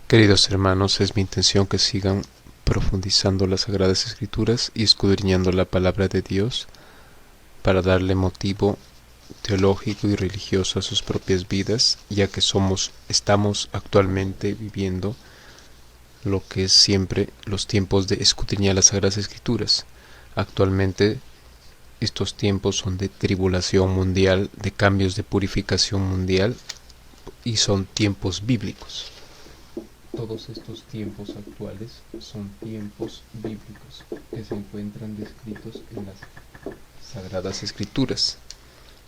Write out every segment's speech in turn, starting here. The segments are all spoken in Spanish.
Queridos hermanos, es mi intención que sigan profundizando las Sagradas Escrituras y escudriñando la palabra de Dios para darle motivo teológico y religioso a sus propias vidas, ya que estamos actualmente viviendo lo que es siempre los tiempos de escudriñar las Sagradas Escrituras. Actualmente estos tiempos son de tribulación mundial, de cambios de purificación mundial y son tiempos bíblicos. Todos estos tiempos actuales son tiempos bíblicos que se encuentran descritos en las Sagradas Escrituras.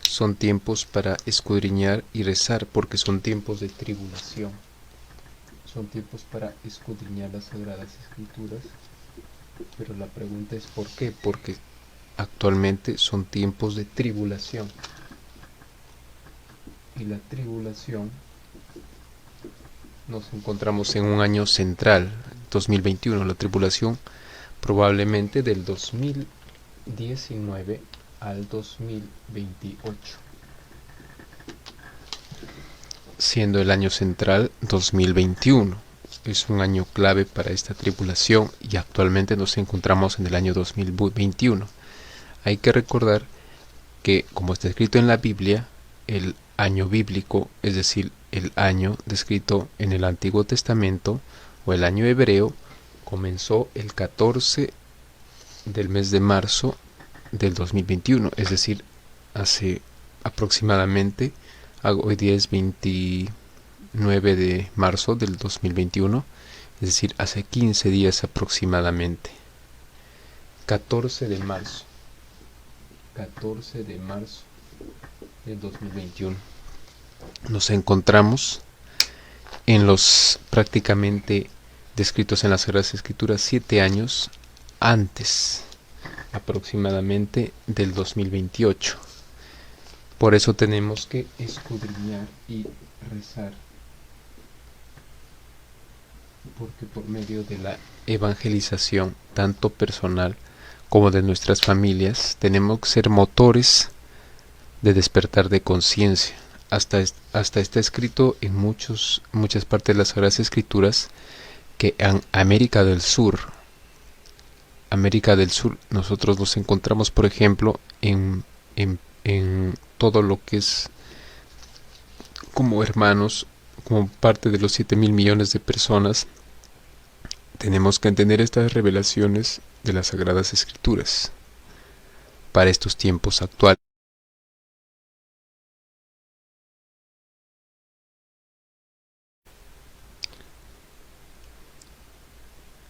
Son tiempos para escudriñar y rezar porque son tiempos de tribulación. Son tiempos para escudriñar las Sagradas Escrituras, pero la pregunta es ¿por qué? Porque actualmente son tiempos de tribulación. Y la tribulación, nos encontramos en un año central, 2021, la tribulación probablemente del 2019 al 2028, siendo el año central 2021. Es un año clave para esta tribulación y actualmente nos encontramos en el año 2021. Hay que recordar que, como está escrito en la Biblia, el año bíblico, es decir, el año descrito en el Antiguo Testamento o el año hebreo, comenzó el 14 del mes de marzo del 2021, es decir, hace aproximadamente, hoy día es 29 de marzo del 2021, es decir, hace 15 días aproximadamente. 14 de marzo del 2021. Nos encontramos en los prácticamente descritos en las Sagradas Escrituras 7 años antes aproximadamente del 2028. Por eso tenemos que escudriñar y rezar, porque por medio de la evangelización, tanto personal como de nuestras familias, tenemos que ser motores de despertar de conciencia. Hasta está escrito en muchas partes de las Sagradas Escrituras que en América del Sur nosotros nos encontramos, por ejemplo, en todo lo que es como hermanos, como parte de los 7.000 millones de personas. Tenemos que entender estas revelaciones de las Sagradas Escrituras para estos tiempos actuales.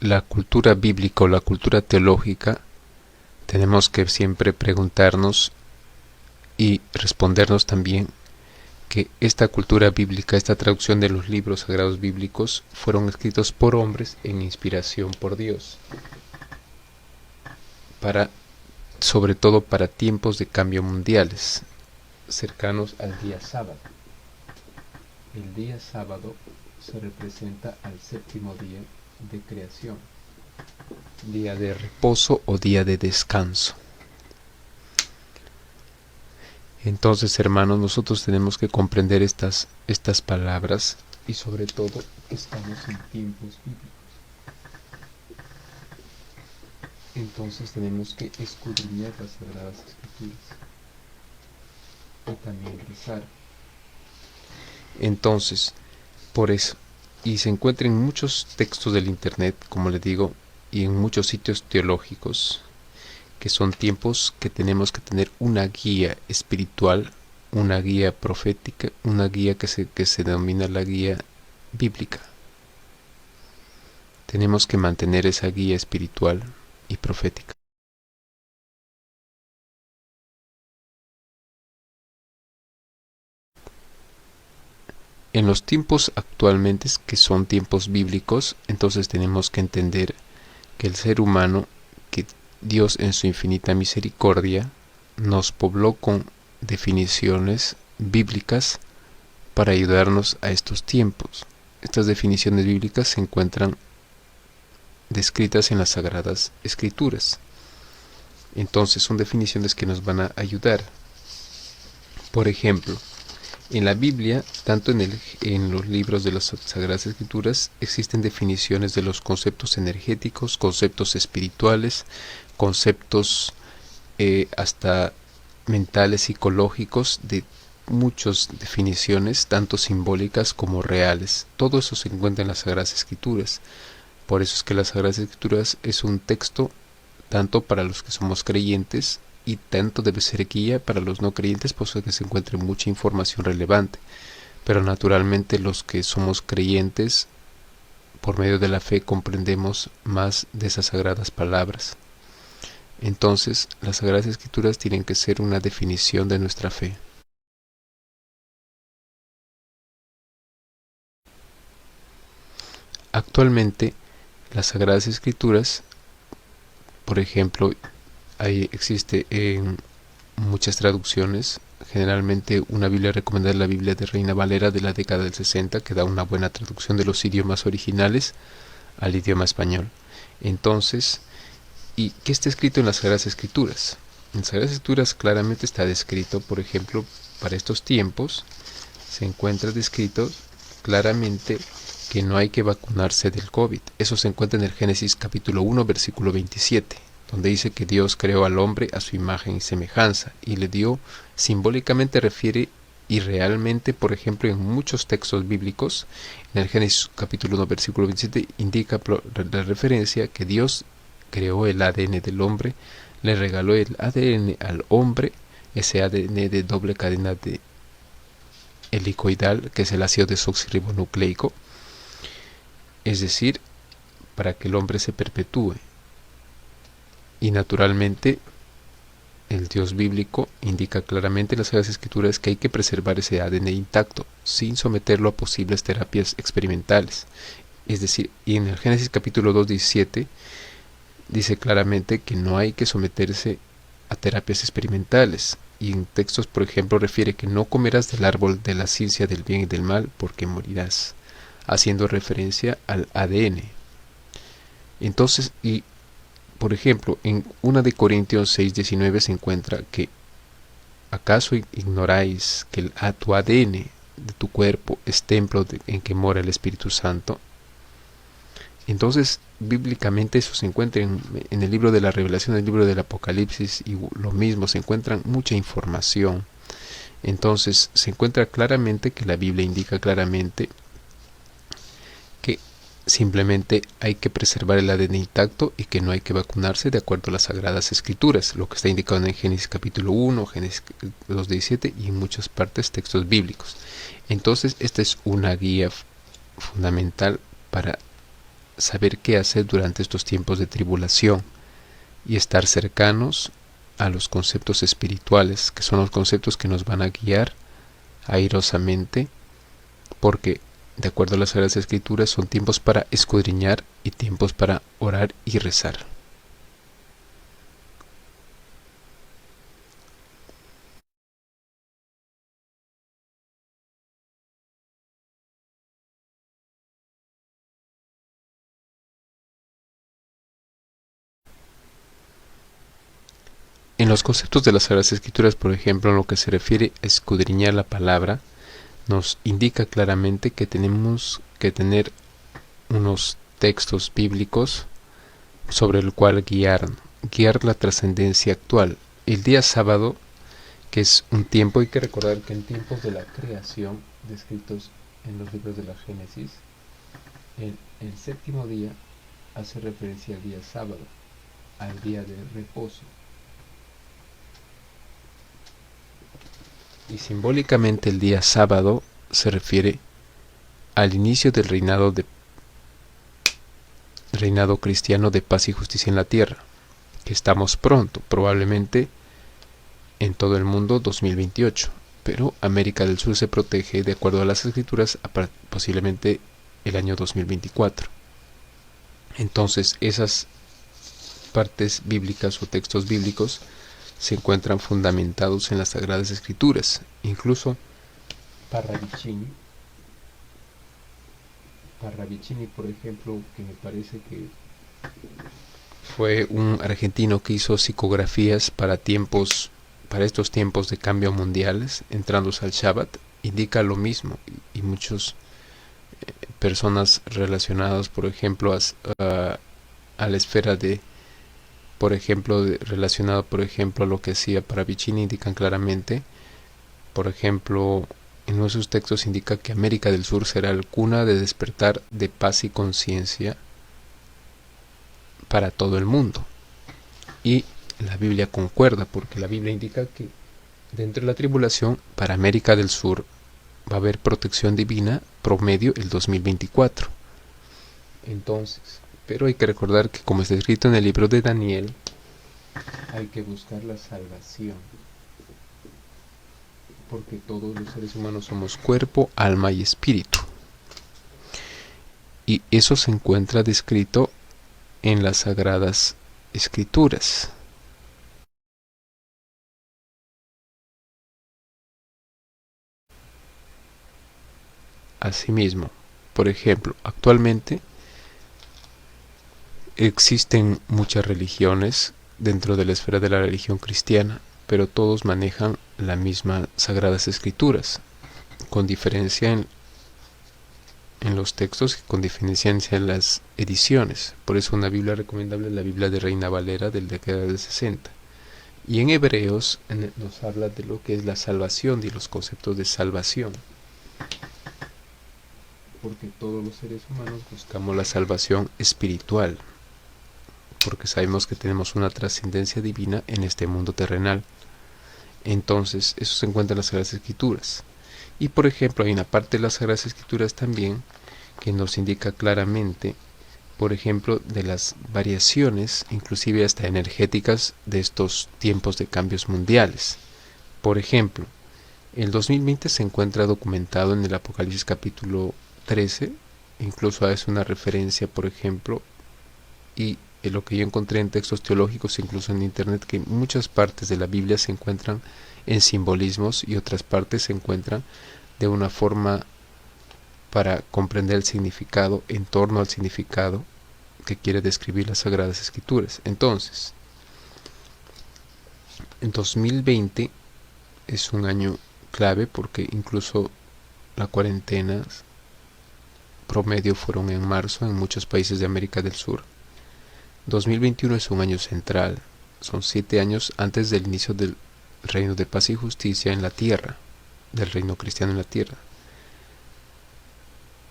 La cultura bíblica o la cultura teológica, tenemos que siempre preguntarnos y respondernos también que esta cultura bíblica, esta traducción de los libros sagrados bíblicos, fueron escritos por hombres en inspiración por Dios, sobre todo para tiempos de cambio mundiales, cercanos al día sábado. El día sábado se representa al séptimo día de creación, día de reposo o día de descanso. Entonces, hermanos, nosotros tenemos que comprender estas palabras y sobre todo estamos en tiempos bíblicos. Entonces tenemos que escudriñar las Sagradas Escrituras y también rezar. Entonces, por eso, y se encuentra en muchos textos del internet, como les digo, y en muchos sitios teológicos, que son tiempos que tenemos que tener una guía espiritual, una guía profética, una guía que se denomina la guía bíblica. Tenemos que mantener esa guía espiritual y profética. En los tiempos actualmente, que son tiempos bíblicos, entonces tenemos que entender que el ser humano, que Dios en su infinita misericordia nos pobló con definiciones bíblicas para ayudarnos a estos tiempos. Estas definiciones bíblicas se encuentran descritas en las Sagradas Escrituras. Entonces son definiciones que nos van a ayudar. Por ejemplo, En la Biblia, tanto en los libros de las Sagradas Escrituras, existen definiciones de los conceptos energéticos, conceptos espirituales, conceptos hasta mentales, psicológicos, de muchas definiciones, tanto simbólicas como reales. Todo eso se encuentra en las Sagradas Escrituras. Por eso es que las Sagradas Escrituras es un texto tanto para los que somos creyentes y tanto debe ser guía para los no creyentes, puesto que se encuentre mucha información relevante. Pero naturalmente los que somos creyentes, por medio de la fe, comprendemos más de esas sagradas palabras. Entonces, las Sagradas Escrituras tienen que ser una definición de nuestra fe. Actualmente, las Sagradas Escrituras, por ejemplo, existe en muchas traducciones. Generalmente una Biblia recomendada es la Biblia de Reina Valera de la década del 60, que da una buena traducción de los idiomas originales al idioma español. Entonces, ¿y qué está escrito en las Sagradas Escrituras? En las Sagradas Escrituras claramente está descrito, por ejemplo, para estos tiempos, se encuentra descrito claramente que no hay que vacunarse del COVID. Eso se encuentra en el Génesis capítulo 1, versículo 27, donde dice que Dios creó al hombre a su imagen y semejanza, y le dio, simbólicamente refiere, y realmente, por ejemplo, en muchos textos bíblicos, en el Génesis capítulo 1, versículo 27, indica la referencia que Dios creó el ADN del hombre, le regaló el ADN al hombre, ese ADN de doble cadena de helicoidal, que es el ácido desoxirribonucleico, es decir, para que el hombre se perpetúe. Y naturalmente, el Dios bíblico indica claramente en las Sagradas Escrituras que hay que preservar ese ADN intacto, sin someterlo a posibles terapias experimentales. Es decir, y en el Génesis capítulo 2, 17, dice claramente que no hay que someterse a terapias experimentales. Y en textos, por ejemplo, refiere que no comerás del árbol de la ciencia del bien y del mal, porque morirás, haciendo referencia al ADN. Entonces, y por ejemplo, en 1 de Corintios 6:19 se encuentra que ¿acaso ignoráis que tu ADN de tu cuerpo es templo en que mora el Espíritu Santo? Entonces, bíblicamente eso se encuentra en el libro de la Revelación, en el libro del Apocalipsis, y lo mismo, se encuentra mucha información. Entonces, se encuentra claramente que la Biblia indica claramente que simplemente hay que preservar el ADN intacto y que no hay que vacunarse de acuerdo a las Sagradas Escrituras, lo que está indicado en Génesis capítulo 1, Génesis 2:17 y en muchas partes textos bíblicos. Entonces, esta es una guía fundamental para saber qué hacer durante estos tiempos de tribulación y estar cercanos a los conceptos espirituales, que son los conceptos que nos van a guiar airosamente, porque de acuerdo a las Sagradas Escrituras son tiempos para escudriñar y tiempos para orar y rezar. En los conceptos de las Sagradas Escrituras, por ejemplo, en lo que se refiere a escudriñar la palabra, nos indica claramente que tenemos que tener unos textos bíblicos sobre el cual guiar la trascendencia actual. El día sábado, que es un tiempo, hay que recordar que en tiempos de la creación, descritos en los libros de la Génesis, el séptimo día hace referencia al día sábado, al día de reposo. Y simbólicamente el día sábado se refiere al inicio del reinado cristiano de paz y justicia en la tierra, que estamos pronto, probablemente en todo el mundo 2028, pero América del Sur se protege de acuerdo a las escrituras posiblemente el año 2024. Entonces esas partes bíblicas o textos bíblicos se encuentran fundamentados en las Sagradas Escrituras. Incluso Parravicini, por ejemplo, que me parece que fue un argentino que hizo psicografías para estos tiempos de cambio mundiales, entrando al Shabbat, indica lo mismo, y muchas personas relacionadas, por ejemplo, a la esfera de, por ejemplo, relacionado, por ejemplo, a lo que hacía Paravicini, indican claramente, por ejemplo, en uno de sus textos indica que América del Sur será el cuna de despertar de paz y conciencia para todo el mundo. Y la Biblia concuerda, porque la Biblia indica que dentro de la tribulación, para América del Sur va a haber protección divina promedio el 2024. Entonces, pero hay que recordar que, como está escrito en el libro de Daniel, hay que buscar la salvación, porque todos los seres humanos somos cuerpo, alma y espíritu. Y eso se encuentra descrito en las Sagradas Escrituras. Asimismo, por ejemplo, actualmente existen muchas religiones dentro de la esfera de la religión cristiana, pero todos manejan las mismas Sagradas Escrituras, con diferencia en los textos y con diferencia en las ediciones. Por eso una Biblia recomendable es la Biblia de Reina Valera del década de 60. Y en Hebreos nos habla de lo que es la salvación y los conceptos de salvación, porque todos los seres humanos buscamos la salvación espiritual, porque sabemos que tenemos una trascendencia divina en este mundo terrenal. Entonces, eso se encuentra en las Sagradas Escrituras. Y por ejemplo, hay una parte de las Sagradas Escrituras también que nos indica claramente, por ejemplo, de las variaciones, inclusive hasta energéticas, de estos tiempos de cambios mundiales. Por ejemplo, el 2020 se encuentra documentado en el Apocalipsis capítulo 13, incluso es una referencia, por ejemplo, y en lo que yo encontré en textos teológicos, incluso en internet, que muchas partes de la Biblia se encuentran en simbolismos y otras partes se encuentran de una forma para comprender el significado, en torno al significado que quiere describir las Sagradas Escrituras. Entonces, en 2020 es un año clave porque incluso la cuarentena promedio fueron en marzo en muchos países de América del Sur. 2021 es un año central, son 7 años antes del inicio del reino de paz y justicia en la tierra, del reino cristiano en la tierra,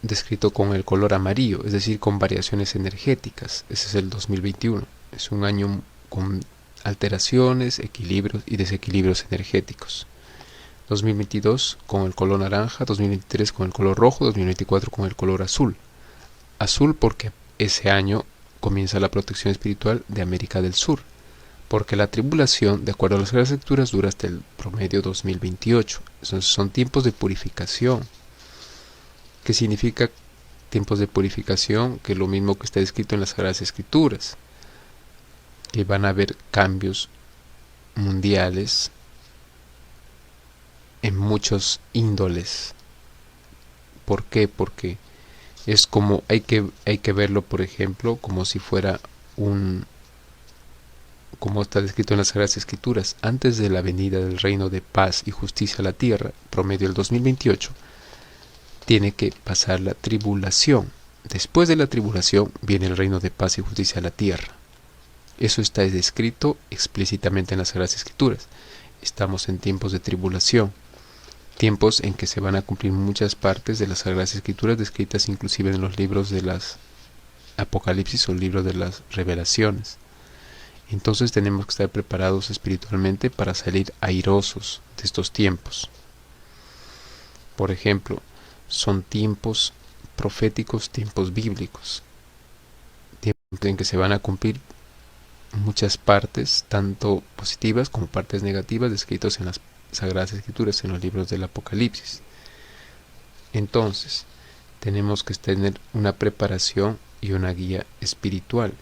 descrito con el color amarillo, es decir, con variaciones energéticas. Ese es el 2021, es un año con alteraciones, equilibrios y desequilibrios energéticos. 2022 con el color naranja, 2023 con el color rojo, 2024 con el color azul. Azul porque ese año comienza la protección espiritual de América del Sur, porque la tribulación, de acuerdo a las Sagradas Escrituras, dura hasta el promedio 2028. Entonces son tiempos de purificación. ¿Qué significa tiempos de purificación? Que es lo mismo que está escrito en las Sagradas Escrituras, que van a haber cambios mundiales en muchos índoles. ¿Por qué? Porque es como, hay que verlo, por ejemplo, como si fuera como está descrito en las Sagradas Escrituras, antes de la venida del reino de paz y justicia a la tierra, promedio del 2028, tiene que pasar la tribulación. Después de la tribulación viene el reino de paz y justicia a la tierra. Eso está descrito explícitamente en las Sagradas Escrituras. Estamos en tiempos de tribulación, tiempos en que se van a cumplir muchas partes de las Sagradas Escrituras descritas inclusive en los libros de las Apocalipsis o el libro de las Revelaciones. Entonces tenemos que estar preparados espiritualmente para salir airosos de estos tiempos. Por ejemplo, son tiempos proféticos, tiempos bíblicos, tiempos en que se van a cumplir muchas partes, tanto positivas como partes negativas, descritos en las Sagradas Escrituras, en los libros del Apocalipsis. Entonces, tenemos que tener una preparación y una guía espiritual.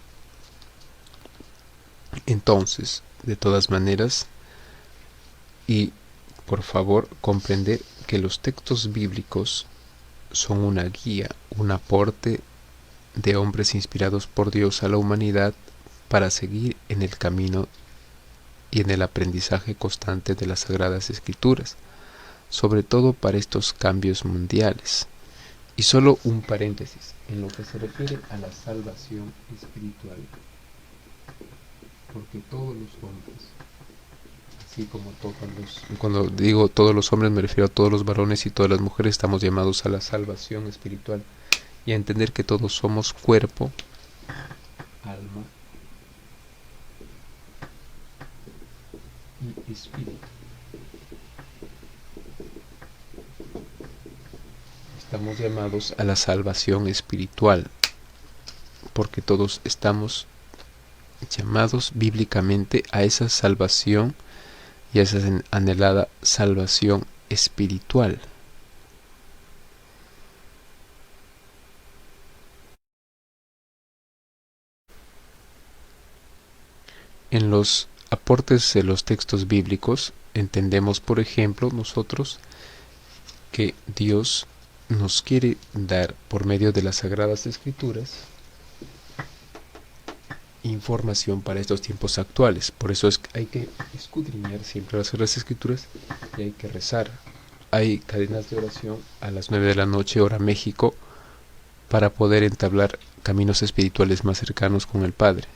Entonces, de todas maneras, y por favor, comprender que los textos bíblicos son una guía, un aporte de hombres inspirados por Dios a la humanidad para seguir en el camino y en el aprendizaje constante de las Sagradas Escrituras, sobre todo para estos cambios mundiales. Y solo un paréntesis, en lo que se refiere a la salvación espiritual, porque todos los hombres, así como cuando digo todos los hombres me refiero a todos los varones y todas las mujeres, estamos llamados a la salvación espiritual y a entender que todos somos cuerpo, alma y espíritu. Estamos llamados a la salvación espiritual, porque todos estamos llamados bíblicamente a esa salvación y a esa anhelada salvación espiritual. En los aportes de los textos bíblicos entendemos, por ejemplo, nosotros que Dios nos quiere dar por medio de las Sagradas Escrituras información para estos tiempos actuales. Por eso es que hay que escudriñar siempre las Sagradas Escrituras y hay que rezar. Hay cadenas de oración a las 9 de la noche, hora México, para poder entablar caminos espirituales más cercanos con el Padre.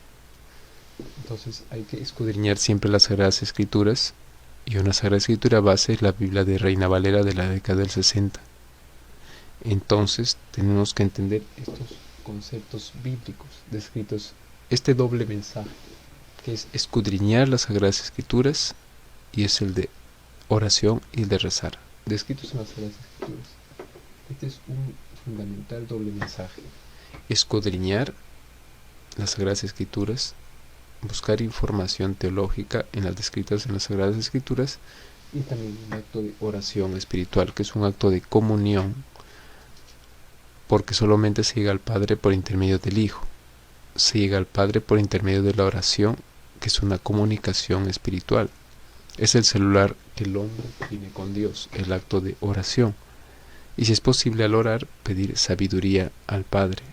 Entonces hay que escudriñar siempre las Sagradas Escrituras, y una Sagrada Escritura base es la Biblia de Reina Valera de la década del 60. Entonces tenemos que entender estos conceptos bíblicos descritos, este doble mensaje, que es escudriñar las Sagradas Escrituras, y es el de oración y el de rezar, descritos en las Sagradas Escrituras. Este es un fundamental doble mensaje: escudriñar las Sagradas Escrituras, buscar información teológica en las descritas en las Sagradas Escrituras, y también un acto de oración espiritual, que es un acto de comunión, porque solamente se llega al Padre por intermedio del Hijo, se llega al Padre por intermedio de la oración, que es una comunicación espiritual. Es el celular que el hombre tiene con Dios, el acto de oración. Y si es posible al orar, pedir sabiduría al Padre.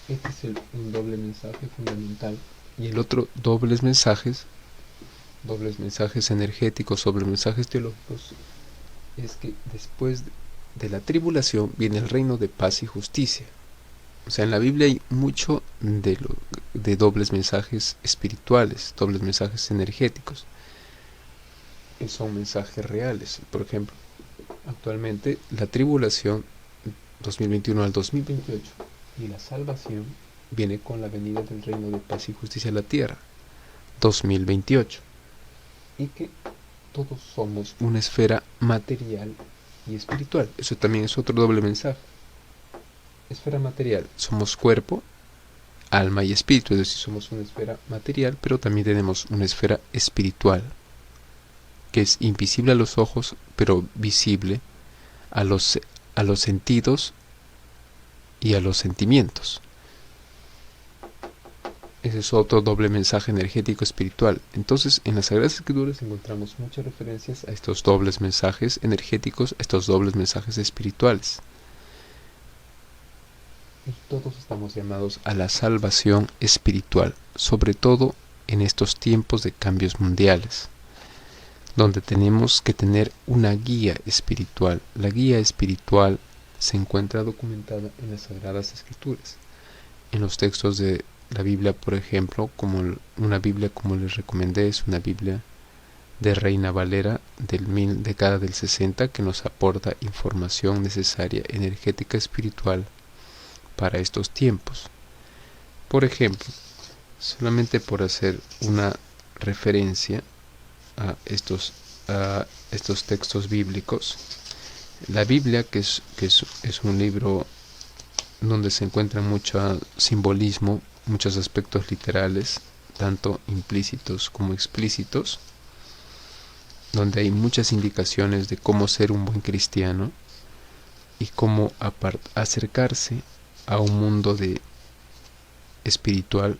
Este es un doble mensaje fundamental. Y el otro, dobles mensajes energéticos, dobles mensajes teológicos, es que después de la tribulación viene el reino de paz y justicia. O sea, en la Biblia hay mucho de dobles mensajes espirituales, dobles mensajes energéticos, que son mensajes reales. Por ejemplo, actualmente la tribulación 2021 al 2028 y la salvación viene con la venida del reino de paz y justicia a la tierra 2028, y que todos somos una esfera material y espiritual. Eso también es otro doble mensaje. Esfera material, somos cuerpo, alma y espíritu, es decir, somos una esfera material, pero también tenemos una esfera espiritual, que es invisible a los ojos, pero visible a los sentidos y a los sentimientos. Ese es otro doble mensaje energético espiritual. Entonces, en las Sagradas Escrituras encontramos muchas referencias a estos dobles mensajes energéticos, a estos dobles mensajes espirituales. Y todos estamos llamados a la salvación espiritual, sobre todo en estos tiempos de cambios mundiales, donde tenemos que tener una guía espiritual. La guía espiritual se encuentra documentada en las Sagradas Escrituras, en los textos de la Biblia, por ejemplo, como una Biblia, como les recomendé, es una Biblia de Reina Valera del década del 60, que nos aporta información necesaria, energética, espiritual para estos tiempos. Por ejemplo, solamente por hacer una referencia a estos textos bíblicos, la Biblia, que es un libro donde se encuentra mucho simbolismo, muchos aspectos literales, tanto implícitos como explícitos, donde hay muchas indicaciones de cómo ser un buen cristiano y cómo acercarse a un mundo espiritual,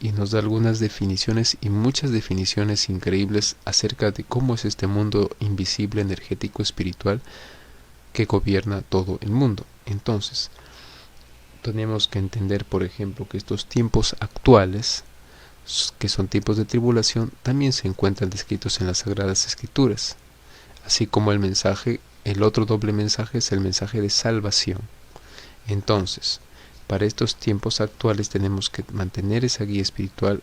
y nos da algunas definiciones y muchas definiciones increíbles acerca de cómo es este mundo invisible, energético, espiritual, que gobierna todo el mundo. Entonces, tenemos que entender, por ejemplo, que estos tiempos actuales que son tipos de tribulación, también se encuentran descritos en las Sagradas Escrituras, así como el otro doble mensaje es el mensaje de salvación. Entonces, para estos tiempos actuales tenemos que mantener esa guía espiritual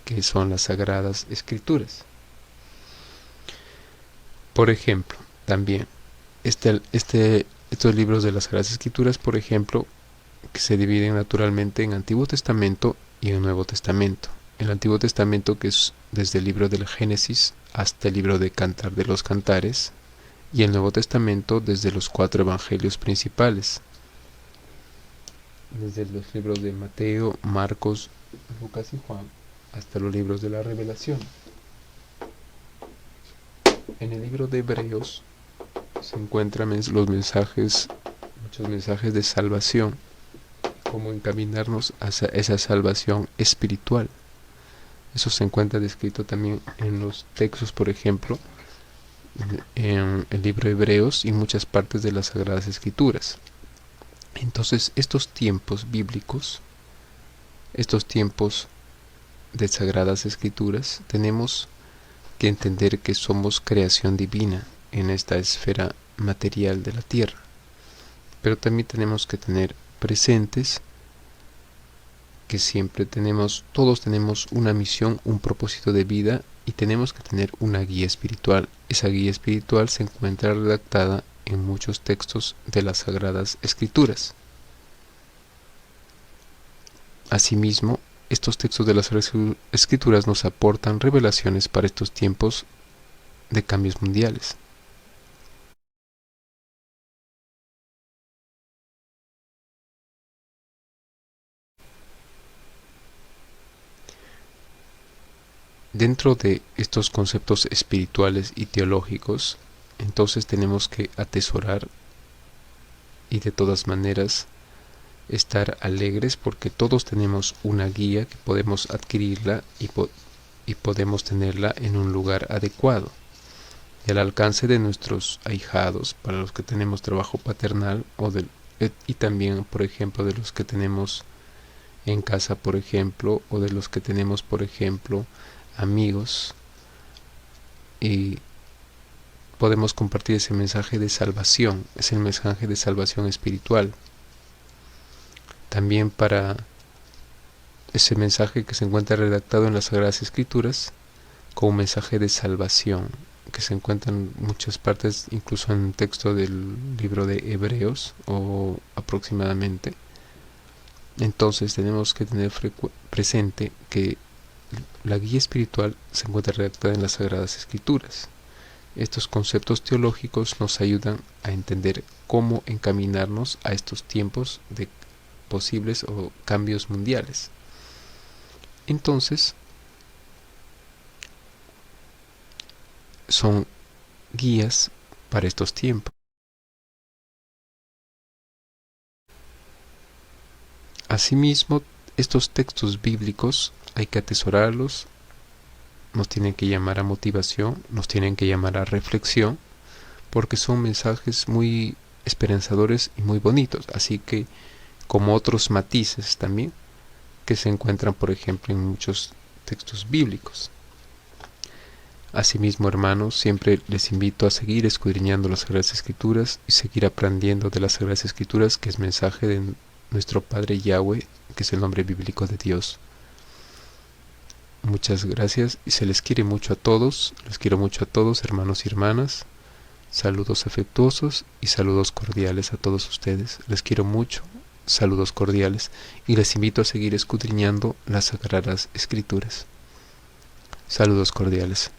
que son las Sagradas Escrituras. Por ejemplo, también estos libros de las Sagradas Escrituras, por ejemplo, que se dividen naturalmente en Antiguo Testamento y en Nuevo Testamento. El Antiguo Testamento, que es desde el libro del Génesis hasta el libro de Cantar de los Cantares, y el Nuevo Testamento desde los 4 evangelios principales, desde los libros de Mateo, Marcos, Lucas y Juan, hasta los libros de la Revelación. En el libro de Hebreos se encuentran muchos mensajes de salvación, cómo encaminarnos hacia esa salvación espiritual. Eso se encuentra descrito también en los textos, por ejemplo, en el libro de Hebreos y muchas partes de las Sagradas Escrituras. Entonces, estos tiempos bíblicos, estos tiempos de Sagradas Escrituras, tenemos que entender que somos creación divina en esta esfera material de la tierra. Pero también tenemos que tener presentes que todos tenemos una misión, un propósito de vida y tenemos que tener una guía espiritual. Esa guía espiritual se encuentra redactada en muchos textos de las Sagradas Escrituras. Asimismo, estos textos de las Sagradas Escrituras nos aportan revelaciones para estos tiempos de cambios mundiales. Dentro de estos conceptos espirituales y teológicos, entonces tenemos que atesorar y de todas maneras estar alegres porque todos tenemos una guía que podemos adquirirla y podemos tenerla en un lugar adecuado y al alcance de nuestros ahijados, para los que tenemos trabajo paternal y también, por ejemplo, de los que tenemos en casa, por ejemplo, o de los que tenemos, por ejemplo, amigos, y podemos compartir ese mensaje de salvación, es el mensaje de salvación espiritual. También para ese mensaje que se encuentra redactado en las Sagradas Escrituras como mensaje de salvación, que se encuentra en muchas partes, incluso en el texto del libro de Hebreos o aproximadamente. Entonces tenemos que tener presente que la guía espiritual se encuentra redactada en las Sagradas Escrituras. Estos conceptos teológicos nos ayudan a entender cómo encaminarnos a estos tiempos de posibles o cambios mundiales. Entonces, son guías para estos tiempos. Asimismo, estos textos bíblicos hay que atesorarlos, nos tienen que llamar a motivación, nos tienen que llamar a reflexión, porque son mensajes muy esperanzadores y muy bonitos, así que como otros matices también que se encuentran, por ejemplo, en muchos textos bíblicos. Asimismo, hermanos, siempre les invito a seguir escudriñando las Sagradas Escrituras y seguir aprendiendo de las Sagradas Escrituras, que es mensaje de nuestro Padre Yahweh, que es el nombre bíblico de Dios. Muchas gracias y se les quiere mucho a todos, les quiero mucho a todos, hermanos y hermanas. Saludos afectuosos y saludos cordiales a todos ustedes. Les quiero mucho, saludos cordiales, y les invito a seguir escudriñando las Sagradas Escrituras. Saludos cordiales.